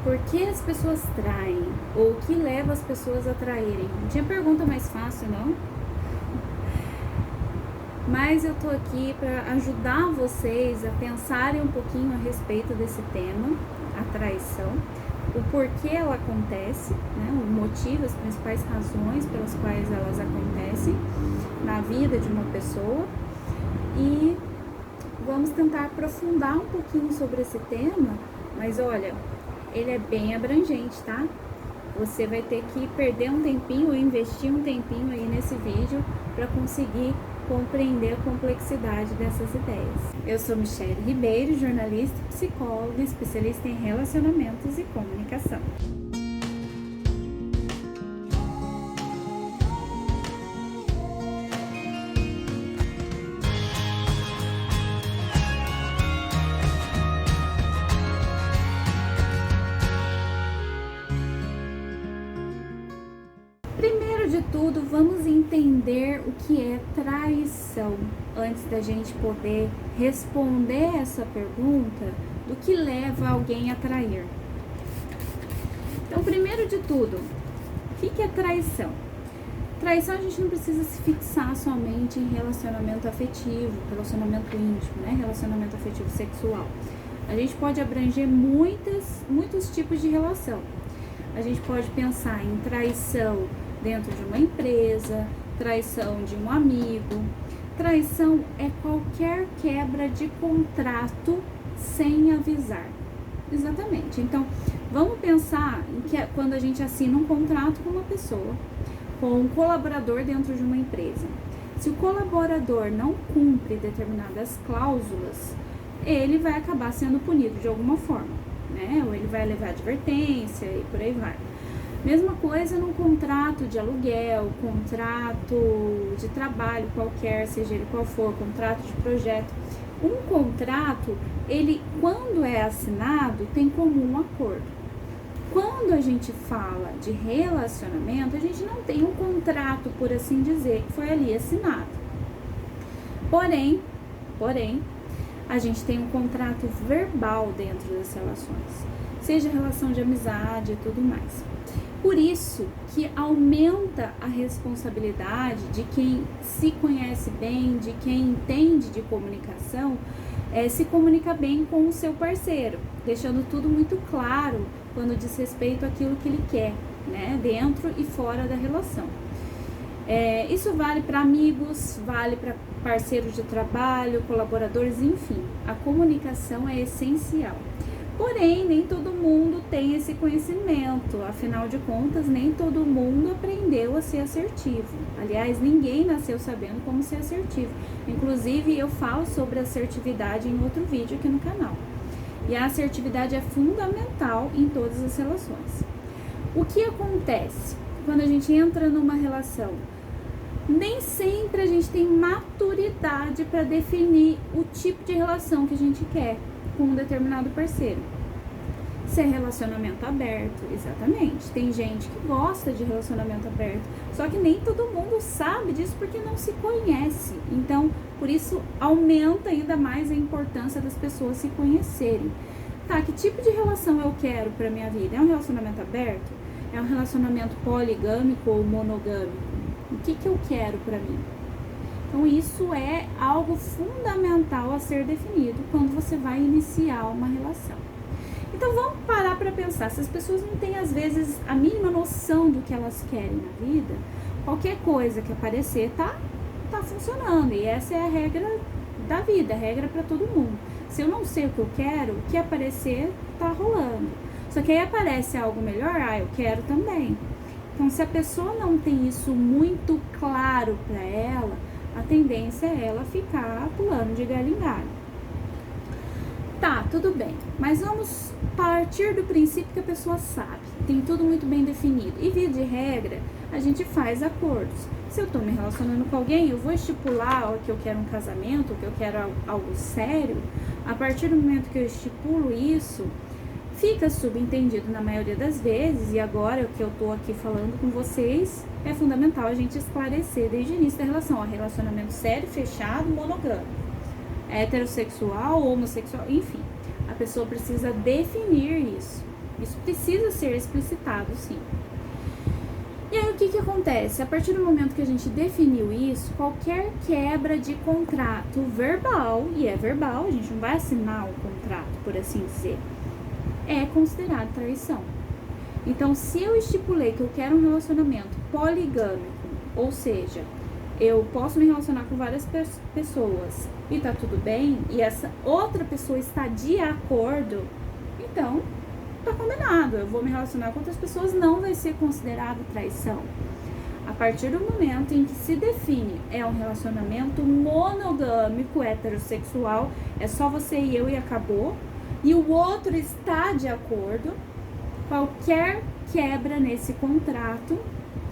Por que as pessoas traem? Ou o que leva as pessoas a traírem? Não tinha pergunta mais fácil, não? Mas eu tô aqui para ajudar vocês a pensarem um pouquinho a respeito desse tema, a traição, o porquê ela acontece, né? O motivo, as principais razões pelas quais elas acontecem na vida de uma pessoa. E vamos tentar aprofundar um pouquinho sobre esse tema, mas olha, ele é bem abrangente, tá? Você vai ter que perder um tempinho ou investir um tempinho aí nesse vídeo para conseguir compreender a complexidade dessas ideias. Eu sou Michele Ribeiro, jornalista e psicóloga, especialista em relacionamentos e comunicação. Primeiro de tudo, vamos entender o que é traição, antes da gente poder responder essa pergunta do que leva alguém a trair. Então, primeiro de tudo, o que é traição? Traição a gente não precisa se fixar somente em relacionamento afetivo, relacionamento íntimo, né? Relacionamento afetivo sexual. A gente pode abranger muitos tipos de relação. A gente pode pensar em traição dentro de uma empresa, traição de um amigo. Traição é qualquer quebra de contrato sem avisar. Exatamente. Então, vamos pensar em que quando a gente assina um contrato com uma pessoa, com um colaborador dentro de uma empresa. Se o colaborador não cumpre determinadas cláusulas, ele vai acabar sendo punido de alguma forma, né? Ou ele vai levar advertência e por aí vai. Mesma coisa num contrato de aluguel, contrato de trabalho qualquer, seja ele qual for, contrato de projeto. Um contrato, ele, quando é assinado, tem como um acordo. Quando a gente fala de relacionamento, a gente não tem um contrato, por assim dizer, que foi ali assinado. Porém, a gente tem um contrato verbal dentro das relações, seja relação de amizade e tudo mais. Por isso que aumenta a responsabilidade de quem se conhece bem, de quem entende de comunicação, se comunica bem com o seu parceiro, deixando tudo muito claro quando diz respeito àquilo que ele quer, né, dentro e fora da relação. Isso vale para amigos, vale para parceiros de trabalho, colaboradores, enfim. A comunicação é essencial. Porém, nem todo mundo tem esse conhecimento, afinal de contas, nem todo mundo aprendeu a ser assertivo. Aliás, ninguém nasceu sabendo como ser assertivo. Inclusive, eu falo sobre assertividade em outro vídeo aqui no canal. E a assertividade é fundamental em todas as relações. O que acontece quando a gente entra numa relação? Nem sempre a gente tem maturidade para definir o tipo de relação que a gente quer com um determinado parceiro. Se é relacionamento aberto, exatamente. Tem gente que gosta de relacionamento aberto, só que nem todo mundo sabe disso porque não se conhece. Então, por isso, aumenta ainda mais a importância das pessoas se conhecerem. Tá, que tipo de relação eu quero para minha vida? É um relacionamento aberto? É um relacionamento poligâmico ou monogâmico? O que eu quero para mim? Então, isso é algo fundamental a ser definido quando você vai iniciar uma relação. Então, vamos parar para pensar. Se as pessoas não têm, às vezes, a mínima noção do que elas querem na vida, qualquer coisa que aparecer tá funcionando. E essa é a regra da vida, a regra para todo mundo. Se eu não sei o que eu quero, o que aparecer tá rolando. Só que aí aparece algo melhor, eu quero também. Então, se a pessoa não tem isso muito claro para ela, a tendência é ela ficar pulando de galho em galho. Tá, tudo bem, mas vamos partir do princípio que a pessoa sabe, tem tudo muito bem definido. E via de regra, a gente faz acordos. Se eu tô me relacionando com alguém, eu vou estipular que eu quero um casamento, que eu quero algo sério. A partir do momento que eu estipulo isso, fica subentendido na maioria das vezes, e agora o que eu tô aqui falando com vocês, é fundamental a gente esclarecer desde o início da relação, relacionamento sério, fechado, monogâmico, heterossexual, homossexual, enfim, a pessoa precisa definir isso. Isso precisa ser explicitado, sim. E aí o que acontece? A partir do momento que a gente definiu isso, qualquer quebra de contrato verbal, e é verbal, a gente não vai assinar um contrato, por assim dizer, é considerado traição. Então, se eu estipulei que eu quero um relacionamento poligâmico, ou seja, eu posso me relacionar com várias pessoas e tá tudo bem, e essa outra pessoa está de acordo, então tá combinado, eu vou me relacionar com outras pessoas, não vai ser considerado traição. A partir do momento em que se define é um relacionamento monogâmico, heterossexual, é só você e eu e acabou, e o outro está de acordo, qualquer quebra nesse contrato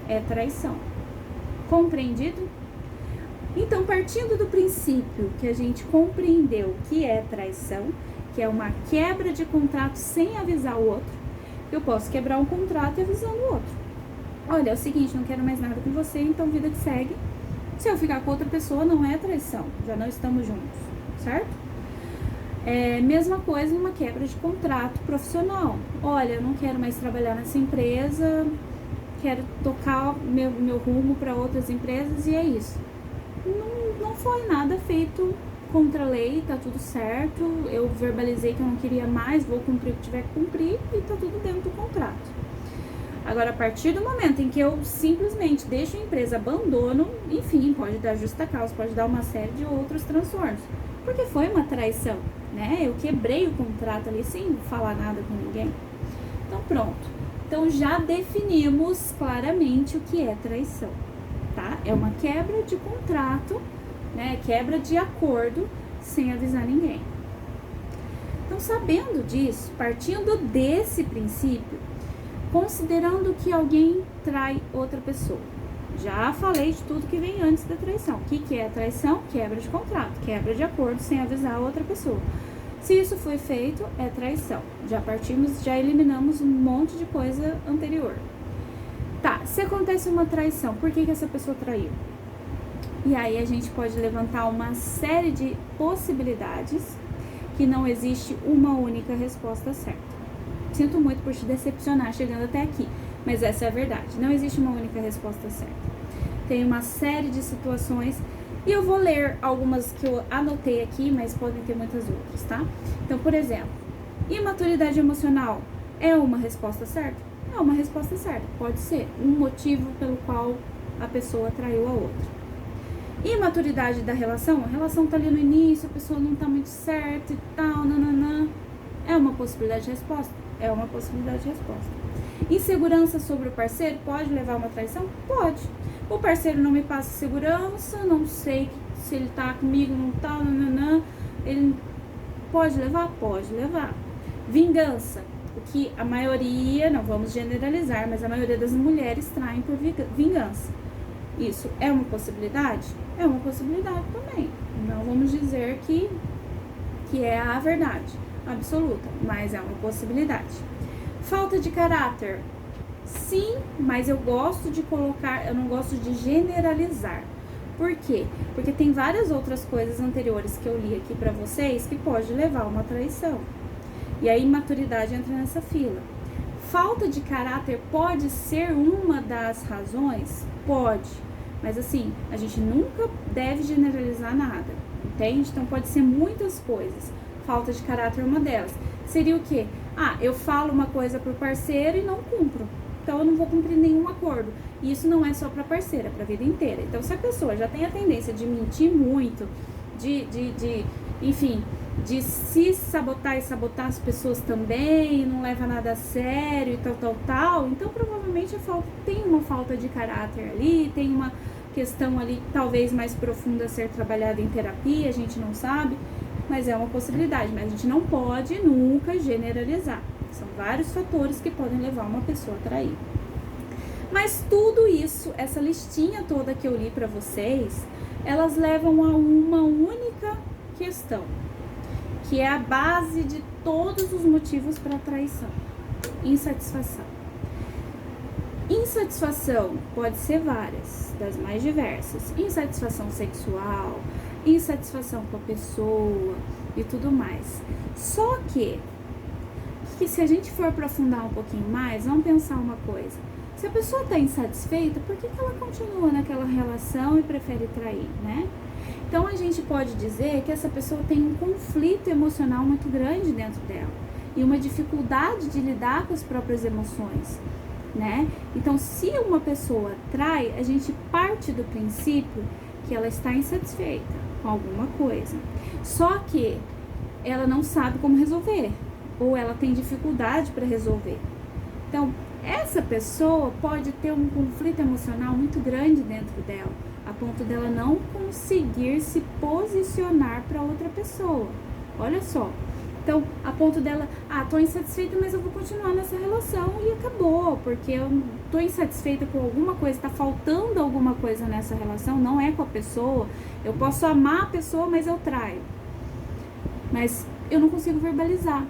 é traição. Compreendido? Então, partindo do princípio que a gente compreendeu que é traição, que é uma quebra de contrato sem avisar o outro, eu posso quebrar um contrato e avisando o outro. Olha, é o seguinte, não quero mais nada com você, então vida que segue. Se eu ficar com outra pessoa, não é traição, já não estamos juntos, certo? Mesma coisa numa quebra de contrato profissional. Olha, eu não quero mais trabalhar nessa empresa, quero tocar meu rumo para outras empresas e é isso. Não foi nada feito contra a lei, tá tudo certo, eu verbalizei que eu não queria mais, vou cumprir o que tiver que cumprir e tá tudo dentro do contrato. Agora, a partir do momento em que eu simplesmente deixo a empresa, abandono, enfim, pode dar justa causa, pode dar uma série de outros transtornos, porque foi uma traição, né? Eu quebrei o contrato ali sem falar nada com ninguém. Então, pronto. Então, já definimos claramente o que é traição, tá? É uma quebra de contrato, né? Quebra de acordo sem avisar ninguém. Então, sabendo disso, partindo desse princípio, considerando que alguém trai outra pessoa, já falei de tudo que vem antes da traição. O que é a traição? Quebra de contrato, quebra de acordo sem avisar a outra pessoa. Se isso foi feito, é traição. Já eliminamos um monte de coisa anterior. Tá, se acontece uma traição, por que essa pessoa traiu? E aí a gente pode levantar uma série de possibilidades que não existe uma única resposta certa. Sinto muito por te decepcionar chegando até aqui, mas essa é a verdade. Não existe uma única resposta certa. Tem uma série de situações e eu vou ler algumas que eu anotei aqui, mas podem ter muitas outras, tá? Então, por exemplo, imaturidade emocional é uma resposta certa? É uma resposta certa. Pode ser um motivo pelo qual a pessoa traiu a outra. Imaturidade da relação, a relação tá ali no início, a pessoa não tá muito certa e tal, nananã. É uma possibilidade de resposta? É uma possibilidade de resposta. Insegurança sobre o parceiro pode levar a uma traição? Pode. O parceiro não me passa segurança, não sei se ele tá comigo, não tá, nananã. Ele pode levar? Pode levar. Vingança. O que a maioria, não vamos generalizar, mas a maioria das mulheres traem por vingança. Isso é uma possibilidade? É uma possibilidade também. Não vamos dizer que é a verdade absoluta, mas é uma possibilidade. Falta de caráter? Sim, mas eu gosto de colocar, eu não gosto de generalizar. Por quê? Porque tem várias outras coisas anteriores que eu li aqui pra vocês que pode levar a uma traição. E a imaturidade entra nessa fila. Falta de caráter pode ser uma das razões? Pode. Mas assim, a gente nunca deve generalizar nada, entende? Então pode ser muitas coisas. Falta de caráter é uma delas. Seria o quê? Eu falo uma coisa pro parceiro e não cumpro. Então eu não vou cumprir nenhum acordo. E isso não é só pra parceira, é pra vida inteira. Então se a pessoa já tem a tendência de mentir muito, enfim, de se sabotar e sabotar as pessoas também, não leva nada a sério e tal, então provavelmente tem uma falta de caráter ali, tem uma questão ali talvez mais profunda a ser trabalhada em terapia, a gente não sabe, mas é uma possibilidade, mas a gente não pode nunca generalizar. São vários fatores que podem levar uma pessoa a trair. Mas tudo isso, essa listinha toda que eu li pra vocês, elas levam a uma única questão, que é a base de todos os motivos para traição: insatisfação. Insatisfação pode ser várias, das mais diversas. Insatisfação sexual, insatisfação com a pessoa e tudo mais. Só que que se a gente for aprofundar um pouquinho mais, vamos pensar uma coisa. Se a pessoa está insatisfeita, por que ela continua naquela relação e prefere trair, né? Então a gente pode dizer que essa pessoa tem um conflito emocional muito grande dentro dela e uma dificuldade de lidar com as próprias emoções, né? Então, se uma pessoa trai, a gente parte do princípio que ela está insatisfeita com alguma coisa, só que ela não sabe como resolver, ou ela tem dificuldade para resolver. Então, essa pessoa pode ter um conflito emocional muito grande dentro dela, a ponto dela não conseguir se posicionar para outra pessoa. Olha só. Então, a ponto dela, tô insatisfeita, mas eu vou continuar nessa relação e acabou, porque eu tô insatisfeita com alguma coisa, tá faltando alguma coisa nessa relação, não é com a pessoa. Eu posso amar a pessoa, mas eu traio. Mas eu não consigo verbalizar.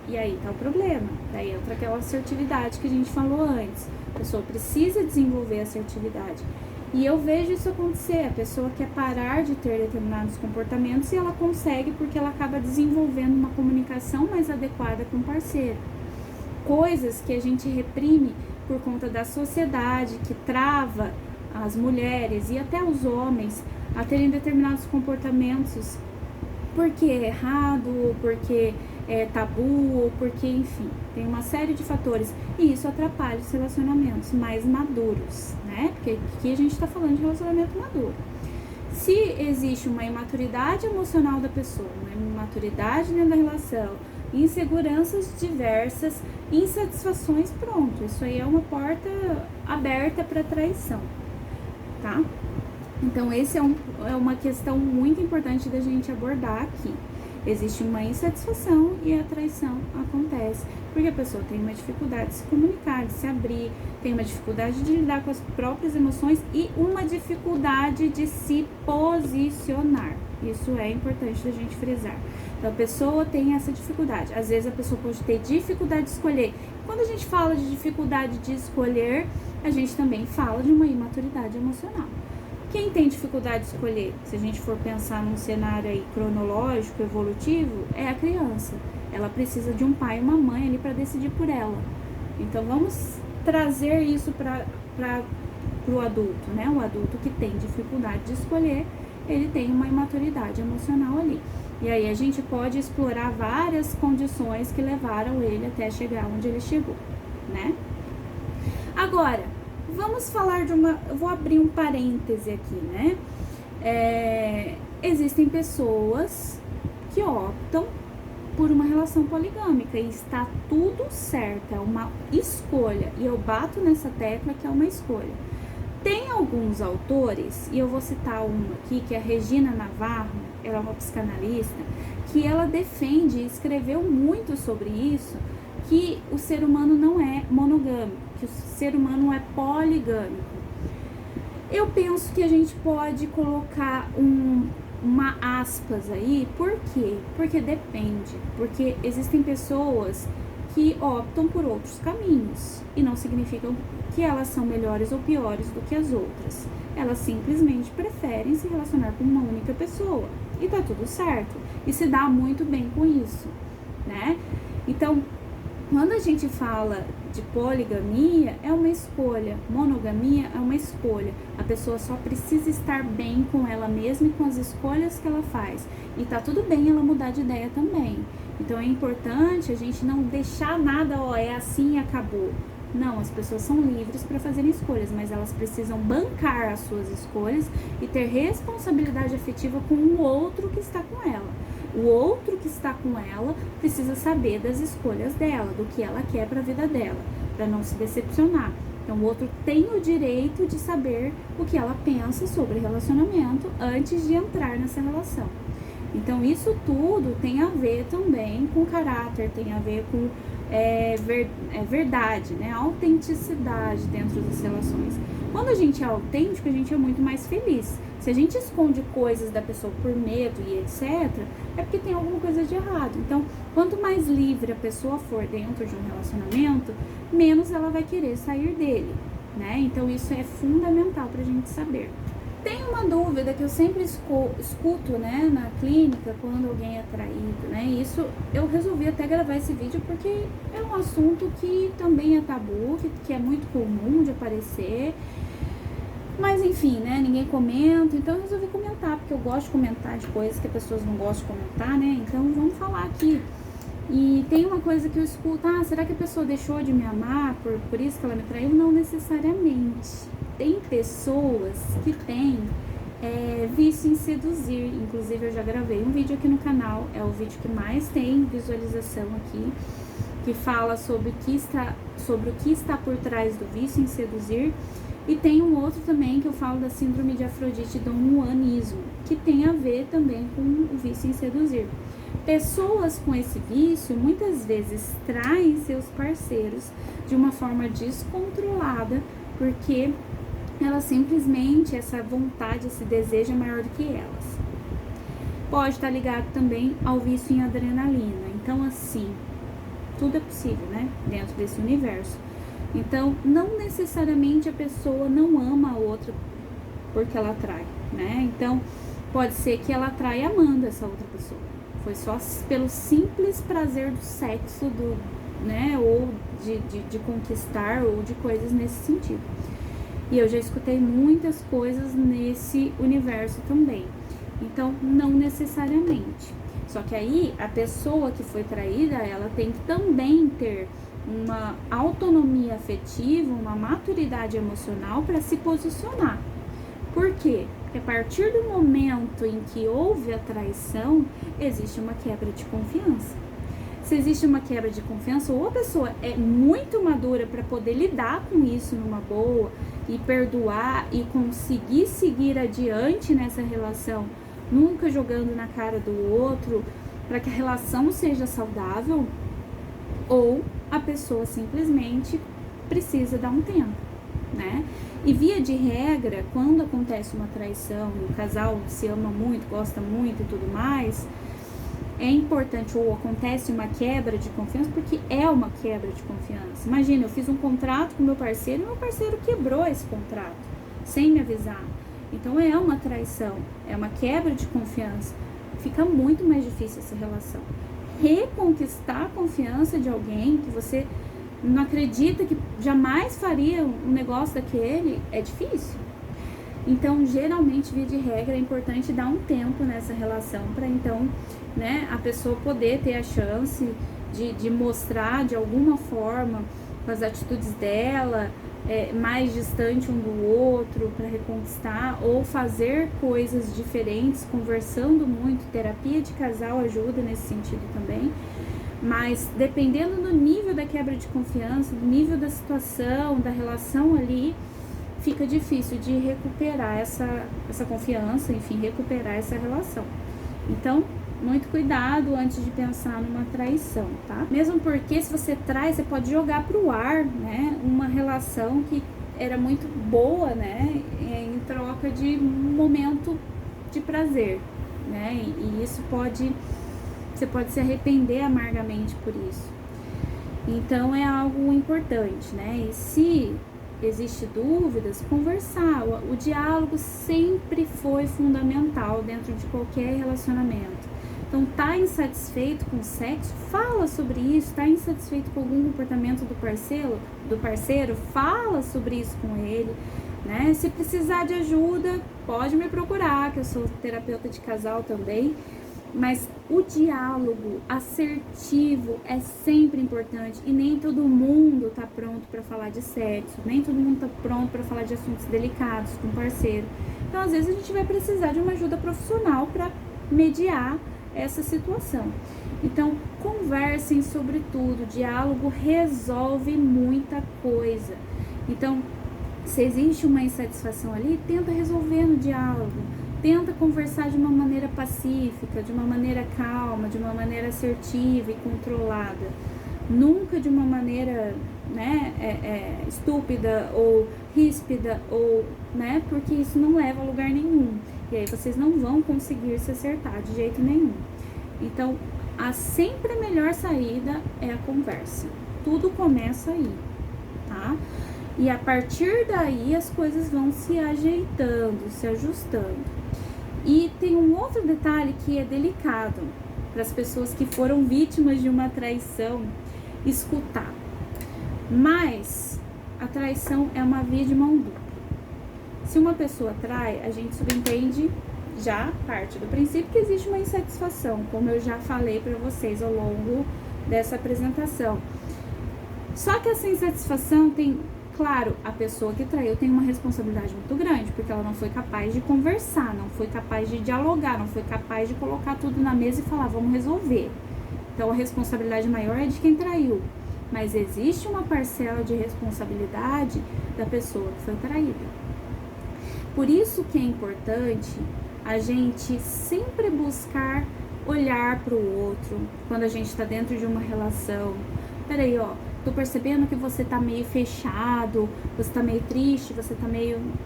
E aí tá o problema. Daí entra aquela assertividade que a gente falou antes. A pessoa precisa desenvolver assertividade. E eu vejo isso acontecer. A pessoa quer parar de ter determinados comportamentos e ela consegue porque ela acaba desenvolvendo uma comunicação mais adequada com o parceiro. Coisas que a gente reprime por conta da sociedade, que trava as mulheres e até os homens a terem determinados comportamentos porque é errado, porque é tabu, porque, enfim, tem uma série de fatores. E isso atrapalha os relacionamentos mais maduros, né? Porque aqui a gente está falando de relacionamento maduro. Se existe uma imaturidade emocional da pessoa, uma imaturidade dentro da relação, inseguranças diversas, insatisfações, pronto. Isso aí é uma porta aberta para traição, tá? Então, esse é uma questão muito importante da gente abordar aqui. Existe uma insatisfação e a traição acontece porque a pessoa tem uma dificuldade de se comunicar, de se abrir, tem uma dificuldade de lidar com as próprias emoções e uma dificuldade de se posicionar. Isso é importante da gente frisar. Então, a pessoa tem essa dificuldade. Às vezes, a pessoa pode ter dificuldade de escolher. Quando a gente fala de dificuldade de escolher, a gente também fala de uma imaturidade emocional. Quem tem dificuldade de escolher, se a gente for pensar num cenário aí cronológico, evolutivo, é a criança. Ela precisa de um pai e uma mãe ali para decidir por ela. Então, vamos trazer isso para o adulto, né? O adulto que tem dificuldade de escolher, ele tem uma imaturidade emocional ali. E aí a gente pode explorar várias condições que levaram ele até chegar onde ele chegou, né? Agora, vamos falar de uma... Eu vou abrir um parêntese aqui, né? Existem pessoas que optam por uma relação poligâmica e está tudo certo, é uma escolha. E eu bato nessa tecla que é uma escolha. Tem alguns autores, e eu vou citar uma aqui, que é a Regina Navarro, ela é uma psicanalista, que ela defende e escreveu muito sobre isso, que o ser humano não é monogâmico, que o ser humano é poligâmico. Eu penso que a gente pode colocar uma aspas aí, por quê? Porque depende, porque existem pessoas que optam por outros caminhos e não significam que elas são melhores ou piores do que as outras. Elas simplesmente preferem se relacionar com uma única pessoa e tá tudo certo e se dá muito bem com isso, né? Então, quando a gente fala de poligamia, é uma escolha. Monogamia é uma escolha. A pessoa só precisa estar bem com ela mesma e com as escolhas que ela faz. E tá tudo bem ela mudar de ideia também. Então é importante a gente não deixar nada, é assim e acabou. Não, as pessoas são livres para fazerem escolhas, mas elas precisam bancar as suas escolhas e ter responsabilidade afetiva com o outro que está com ela. O outro que está com ela precisa saber das escolhas dela, do que ela quer para a vida dela, para não se decepcionar. Então, o outro tem o direito de saber o que ela pensa sobre relacionamento antes de entrar nessa relação. Então, isso tudo tem a ver também com caráter, tem a ver com verdade, né? Autenticidade dentro das relações. Quando a gente é autêntico, a gente é muito mais feliz. Se a gente esconde coisas da pessoa por medo e etc., é porque tem alguma coisa de errado. Então, quanto mais livre a pessoa for dentro de um relacionamento, menos ela vai querer sair dele, né? Então, isso é fundamental pra gente saber. Tem uma dúvida que eu sempre escuto, né, na clínica, quando alguém é traído, né? Isso eu resolvi até gravar esse vídeo porque é um assunto que também é tabu, que é muito comum de aparecer. Mas enfim, né, ninguém comenta, então eu resolvi comentar, porque eu gosto de comentar de coisas que as pessoas não gostam de comentar, né? Então vamos falar aqui. E tem uma coisa que eu escuto, será que a pessoa deixou de me amar, por isso que ela me traiu? Não necessariamente. Tem pessoas que têm vício em seduzir, inclusive eu já gravei um vídeo aqui no canal, é o vídeo que mais tem visualização aqui, que fala sobre o que está por trás do vício em seduzir. E tem um outro também que eu falo da síndrome de Afrodite Dom Juanismo, que tem a ver também com o vício em seduzir. Pessoas com esse vício muitas vezes traem seus parceiros de uma forma descontrolada, porque elas simplesmente, essa vontade, esse desejo é maior do que elas. Pode estar ligado também ao vício em adrenalina. Então, assim, tudo é possível, né? Dentro desse universo. Então, não necessariamente a pessoa não ama a outra porque ela atrai, né? Então, pode ser que ela atraia amando essa outra pessoa. Foi só pelo simples prazer do sexo, né? Ou de conquistar, ou de coisas nesse sentido. E eu já escutei muitas coisas nesse universo também. Então, não necessariamente. Só que aí, a pessoa que foi traída, ela tem que também ter uma autonomia afetiva, uma maturidade emocional para se posicionar. Por quê? Porque a partir do momento em que houve a traição, existe uma quebra de confiança. Se existe uma quebra de confiança, ou a pessoa é muito madura para poder lidar com isso numa boa e perdoar e conseguir seguir adiante nessa relação, nunca jogando na cara do outro, para que a relação seja saudável, ou a pessoa simplesmente precisa dar um tempo, né? E via de regra, quando acontece uma traição e o casal se ama muito, gosta muito e tudo mais, é importante, ou acontece uma quebra de confiança, porque é uma quebra de confiança. Imagina, eu fiz um contrato com meu parceiro e meu parceiro quebrou esse contrato, sem me avisar. Então é uma traição, é uma quebra de confiança. Fica muito mais difícil essa relação. Reconquistar a confiança de alguém que você não acredita que jamais faria um negócio daquele é difícil. Então, geralmente, via de regra, é importante dar um tempo nessa relação para então, né, a pessoa poder ter a chance de mostrar de alguma forma, com as atitudes dela, mais distante um do outro para reconquistar, ou fazer coisas diferentes, conversando muito. Terapia de casal ajuda nesse sentido também. Mas dependendo do nível da quebra de confiança, do nível da situação, da relação ali, fica difícil de recuperar essa confiança, enfim, recuperar essa relação. Então, muito cuidado antes de pensar numa traição, tá? Mesmo porque se você trai, você pode jogar pro ar, né? Uma relação que era muito boa, né? Em troca de um momento de prazer, né? E isso você pode se arrepender amargamente por isso. Então, é algo importante, né? E se existe dúvidas, conversar. O diálogo sempre foi fundamental dentro de qualquer relacionamento. Então, tá insatisfeito com o sexo? Fala sobre isso. Tá insatisfeito com algum comportamento do parceiro? Fala sobre isso com ele, né? Se precisar de ajuda, pode me procurar, que eu sou terapeuta de casal também. Mas o diálogo assertivo é sempre importante, e nem todo mundo tá pronto para falar de sexo, nem todo mundo tá pronto para falar de assuntos delicados com o parceiro. Então, às vezes a gente vai precisar de uma ajuda profissional para mediar essa situação. Então, conversem sobre tudo. O diálogo resolve muita coisa. Então, se existe uma insatisfação ali, tenta resolver no diálogo. Tenta conversar de uma maneira pacífica, de uma maneira calma, de uma maneira assertiva e controlada. Nunca de uma maneira, né, estúpida ou ríspida, ou, né, porque isso não leva a lugar nenhum. E aí vocês não vão conseguir se acertar de jeito nenhum. Então, sempre a melhor saída é a conversa. Tudo começa aí, tá? E a partir daí as coisas vão se ajeitando, se ajustando. E tem um outro detalhe que é delicado para as pessoas que foram vítimas de uma traição escutar. Mas a traição é uma via de mão dupla. Se uma pessoa trai, a gente subentende já parte do princípio que existe uma insatisfação, como eu já falei para vocês ao longo dessa apresentação. Só que essa insatisfação tem, claro, a pessoa que traiu tem uma responsabilidade muito grande, porque ela não foi capaz de conversar, não foi capaz de dialogar, não foi capaz de colocar tudo na mesa e falar, vamos resolver. Então a responsabilidade maior é de quem traiu, mas existe uma parcela de responsabilidade da pessoa que foi traída. Por isso que é importante a gente sempre buscar olhar para o outro quando a gente está dentro de uma relação. Peraí, ó, tô percebendo que você tá meio fechado, você tá meio triste,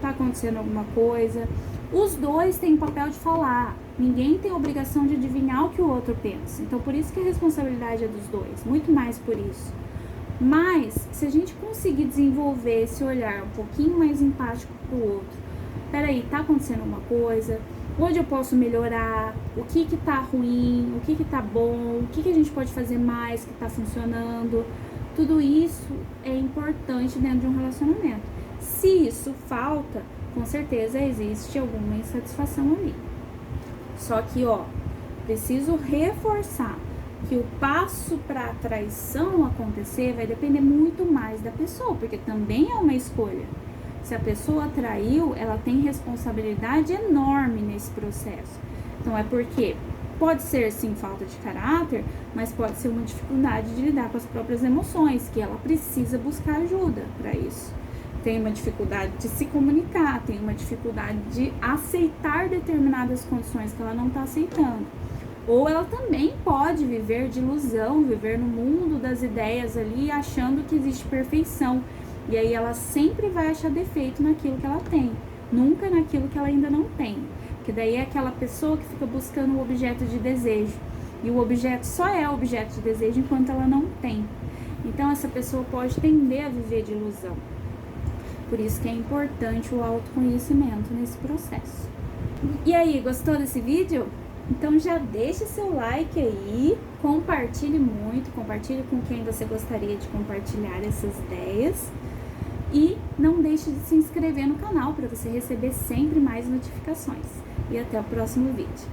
tá acontecendo alguma coisa. Os dois têm o papel de falar. Ninguém tem a obrigação de adivinhar o que o outro pensa. Então, por isso que a responsabilidade é dos dois, muito mais por isso. Mas, se a gente conseguir desenvolver esse olhar um pouquinho mais empático pro outro, peraí, tá acontecendo alguma coisa? Onde eu posso melhorar? O que que tá ruim? O que que tá bom? O que que a gente pode fazer mais que tá funcionando? Tudo isso é importante dentro de um relacionamento. Se isso falta, com certeza existe alguma insatisfação ali. Só que, ó, preciso reforçar que o passo para a traição acontecer vai depender muito mais da pessoa, porque também é uma escolha. Se a pessoa traiu, ela tem responsabilidade enorme nesse processo. Então é porque pode ser sim falta de caráter, mas pode ser uma dificuldade de lidar com as próprias emoções, que ela precisa buscar ajuda para isso. Tem uma dificuldade de se comunicar, tem uma dificuldade de aceitar determinadas condições que ela não está aceitando. Ou ela também pode viver de ilusão, viver no mundo das ideias ali, achando que existe perfeição. E aí ela sempre vai achar defeito naquilo que ela tem, nunca naquilo que ela ainda não tem. Porque daí é aquela pessoa que fica buscando o objeto de desejo. E o objeto só é objeto de desejo enquanto ela não tem. Então essa pessoa pode tender a viver de ilusão. Por isso que é importante o autoconhecimento nesse processo. E aí, gostou desse vídeo? Então já deixa seu like aí, compartilhe muito, compartilhe com quem você gostaria de compartilhar essas ideias. E não deixe de se inscrever no canal para você receber sempre mais notificações. E até o próximo vídeo.